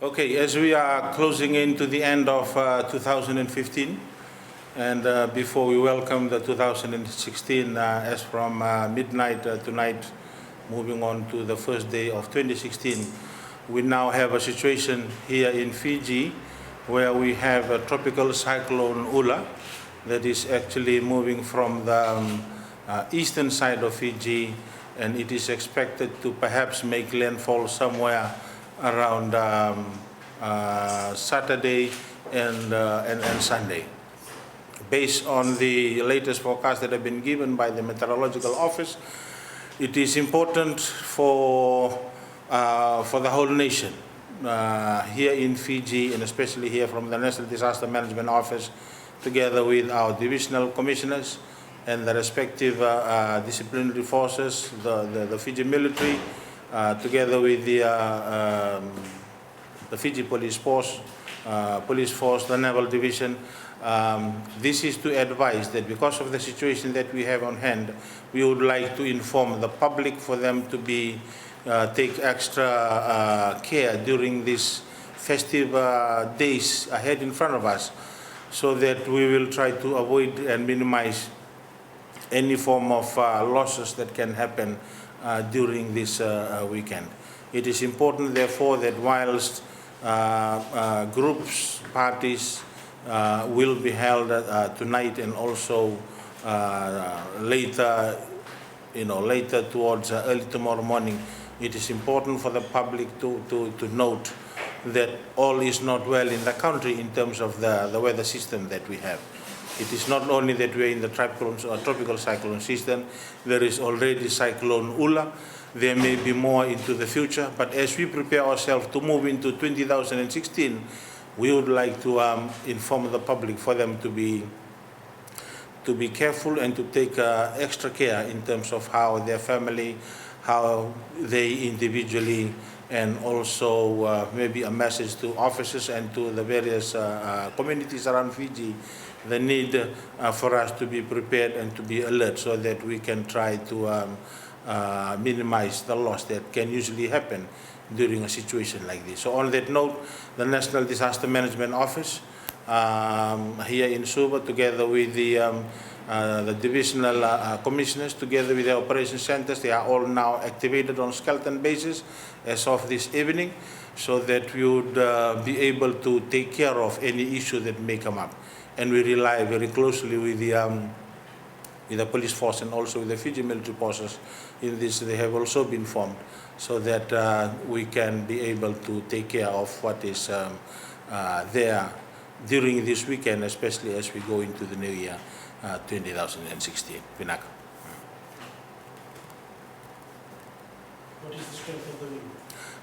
Okay, as we are closing in to the end of 2015, and before we welcome the 2016, as from midnight tonight, moving on to the first day of 2016, we now have a situation here in Fiji where we have a tropical cyclone Ula that is actually moving from the eastern side of Fiji, and it is expected to perhaps make landfall somewhere around Saturday and Sunday. Based on the latest forecast that have been given by the Meteorological Office, it is important for the whole nation here in Fiji, and especially here from the National Disaster Management Office, together with our divisional commissioners and the respective disciplinary forces, the Fiji military, together with the Fiji Police Force, the Naval Division. This is to advise that because of the situation that we have on hand, we would like to inform the public for them to take extra care during these festive days ahead in front of us, so that we will try to avoid and minimize any form of losses that can happen during this weekend. It is important, therefore, that whilst groups, parties will be held tonight and also later towards early tomorrow morning, it is important for the public to note that all is not well in the country in terms of the weather system that we have. It is not only that we are in the tropical cyclone season. There is already Cyclone Ula. There may be more into the future, but as we prepare ourselves to move into 2016, we would like to inform the public for them to be careful and to take extra care in terms of how their family, how they individually, and also maybe a message to officers and to the various communities around Fiji, the need for us to be prepared and to be alert so that we can try to minimize the loss that can usually happen during a situation like this. So on that note, the National Disaster Management Office here in Suva, together with the divisional commissioners, together with the operation centers, they are all now activated on skeleton basis as of this evening, so that we would be able to take care of any issue that may come up. And we rely very closely with the police force and also with the Fiji military forces in this. They have also been formed so that we can be able to take care of what is there during this weekend, especially as we go into the new year 2016. Vinaka. What is the strength of the wind?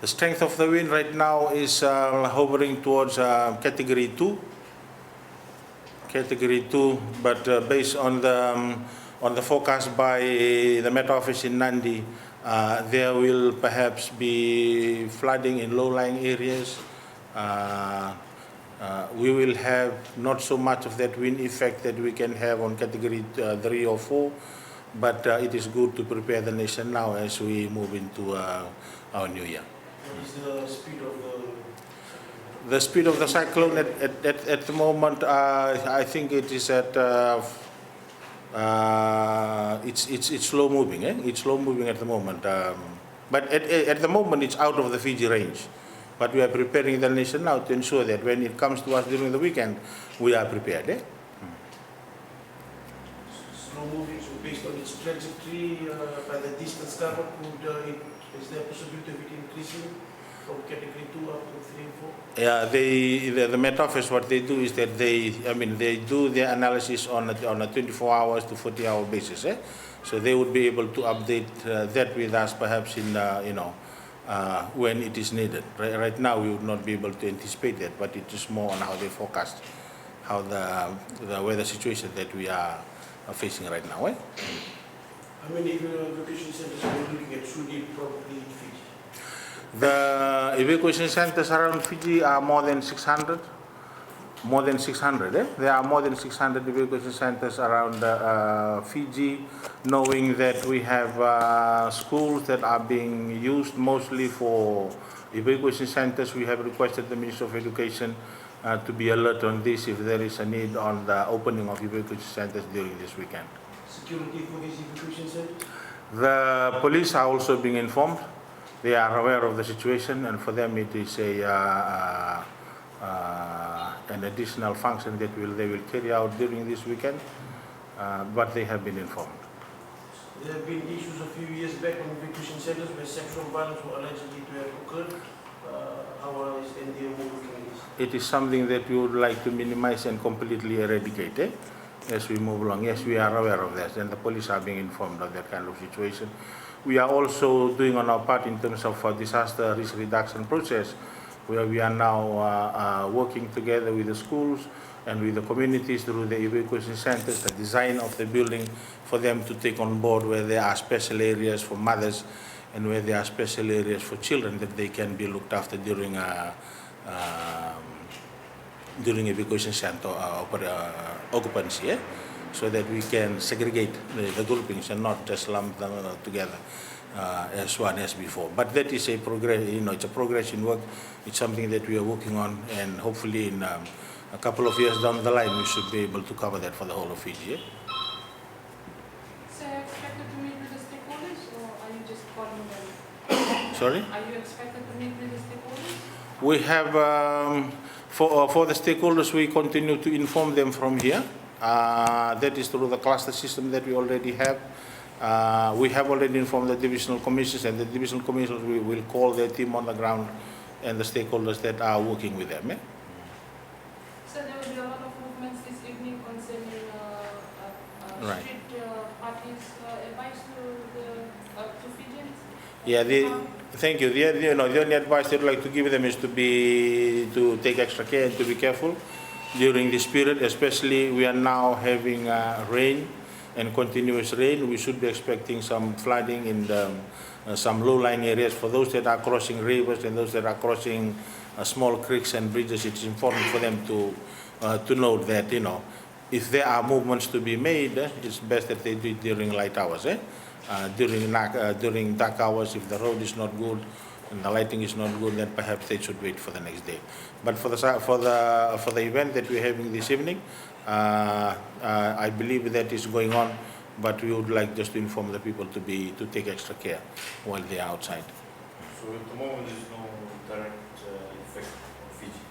The strength of the wind right now is hovering towards category 2. Category 2, but based on the forecast by the Met Office in Nandi, there will perhaps be flooding in low-lying areas. We will have not so much of that wind effect that we can have on category 3 or 4, but it is good to prepare the nation now as we move into our new year. What is the speed of the speed of the cyclone at the moment? I think it is at it's slow moving. It's slow moving at the moment, but at the moment it's out of the Fiji range. But we are preparing the nation now to ensure that when it comes to us during the weekend, we are prepared. slow moving? So based on its trajectory, by the distance covered, is there a possibility of it increasing from category 2 up to 3 and 4? Yeah, the Met Office, what they do is that they do their analysis on a 24 hours to 40-hour basis. So they would be able to update that with us perhaps in when it is needed. Right now, we would not be able to anticipate that, but it is more on how they forecast, how the weather situation that we are facing right now. How many evacuation centers are we looking at? Should it probably in Fiji? The evacuation centers around Fiji are more than 600. More than 600. There are more than 600 evacuation centers around Fiji, knowing that we have schools that are being used mostly for evacuation centers, we have requested the Minister of Education to be alert on this if there is a need on the opening of evacuation centers during this weekend. Security for these evacuation centers? The police are also being informed. They are aware of the situation, and for them it is an additional function that they will carry out during this weekend, but they have been informed. There have been issues a few years back on evacuation centers where sexual violence were allegedly to have occurred. How is NDA moving on this? It is something that we would like to minimize and completely eradicate as we move along. Yes, we are aware of that, and the police are being informed of that kind of situation. We are also doing on our part in terms of disaster risk reduction process, where we are now working together with the schools and with the communities through the evacuation centers, the design of the building for them to take on board where there are special areas for mothers and where there are special areas for children that they can be looked after during evacuation center occupancy, so that we can segregate the groupings and not just lump them together as one as before. But that is a progress, it's a progression work. It's something that we are working on, and hopefully in a couple of years down the line, we should be able to cover that for the whole of Fiji. So are you expected to meet with the stakeholders, or are you just calling them? Sorry? Are you expected to meet with the stakeholders? We have, for the stakeholders, we continue to inform them from here. That is through the cluster system that we already have. We have already informed the divisional commissions, and the divisional commissions will call their team on the ground and the stakeholders that are working with them. So there will be a lot of movements this evening concerning Right. street parties advice to Fijians? Yeah, thank you. The only advice I'd like to give them is to take extra care and to be careful during this period. Especially, we are now having rain and continuous rain. We should be expecting some flooding in some low-lying areas. For those that are crossing rivers and those that are crossing small creeks and bridges, it's important for them to note that, if there are movements to be made, it's best that they do it during light hours. During dark hours, if the road is not good and the lighting is not good, then perhaps they should wait for the next day. But for the event that we're having this evening, I believe that is going on, but we would like just to inform the people to take extra care while they are outside. So at the moment there's no direct effect on Fiji?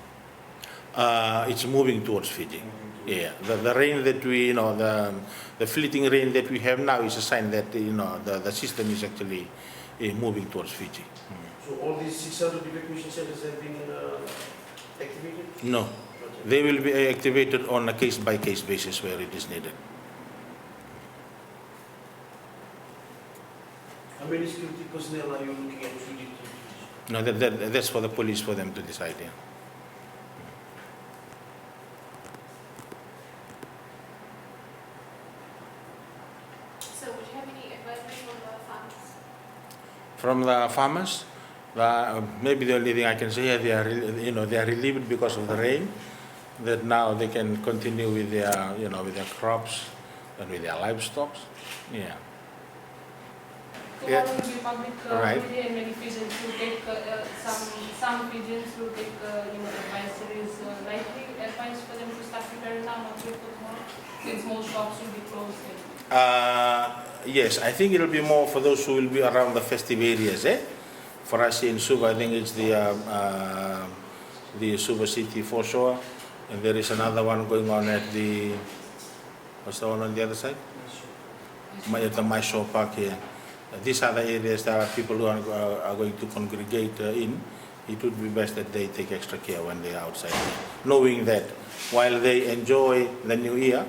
It's moving towards Fiji. Yeah, the rain that we, the fleeting rain that we have now is a sign that, the system is actually moving towards Fiji. So all these 600 evacuation centers have been activated? No, they will be activated on a case-by-case basis where it is needed. How many security personnel are you looking at Fiji? No, that's for the police for them to decide. Yeah. So would you have any advice from the farmers? From the farmers, maybe the only thing I can say is they are relieved because of the rain, that now they can continue with their crops and with their livestock. Yeah. Tomorrow will be public Right. holiday, and many Fijians will take some Fijians will take advisories lightly. Advice for them to start preparing now, not wait for tomorrow, since most shops will be closed. Yes, I think it'll be more for those who will be around the festive areas. For us in Suva, I think it's the Suva City foreshore, and there is another one going on at what's the one on the other side? At the Mysore Park here. These are the areas that people who are going to congregate in. It would be best that they take extra care when they are outside, knowing that while they enjoy the new year,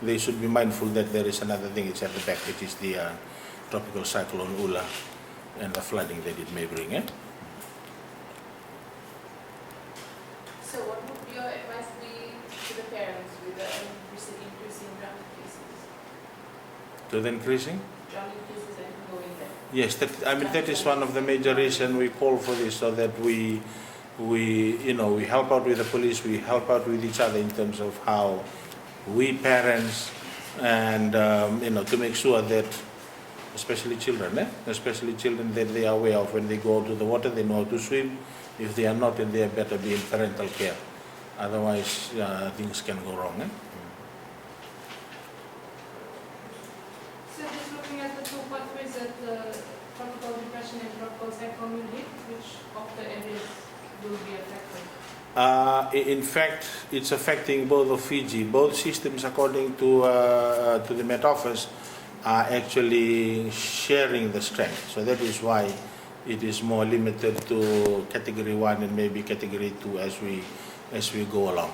they should be mindful that there is another thing. It's at the back, which is the tropical cyclone Ula and the flooding that it may bring. So what would your advice be to the parents with the increasing drug cases? To the increasing? Drug cases and going there. Yes, that is one of the major reasons we call for this, so that we help out with the police, we help out with each other in terms of how we parents and to make sure that especially children, especially children that they are aware of when they go to the water, they know how to swim. If they are not, then they better be in parental care. Otherwise, things can go wrong. So just looking at the two pathways at tropical depression and tropical cyclone unit, which of the areas will be affected? In fact, it's affecting both of Fiji. Both systems, according to the Met Office, are actually sharing the strength. So that is why it is more limited to category 1 and maybe category 2 as we go along.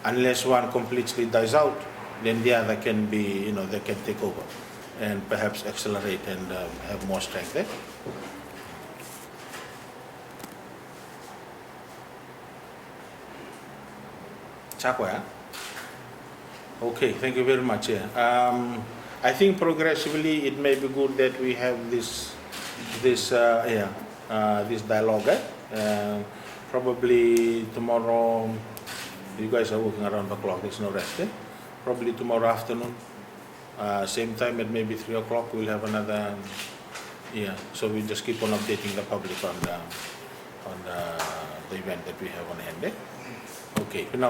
Unless one completely dies out, then the other can be, they can take over and perhaps accelerate and have more strength. Chakwa, okay, thank you very much. I think progressively it may be good that we have this dialogue. Probably tomorrow, you guys are working around the clock. There's no rest. Probably tomorrow afternoon, same time at maybe 3 o'clock, we'll have another. So we just keep on updating the public on the event that we have on hand. Okay. Now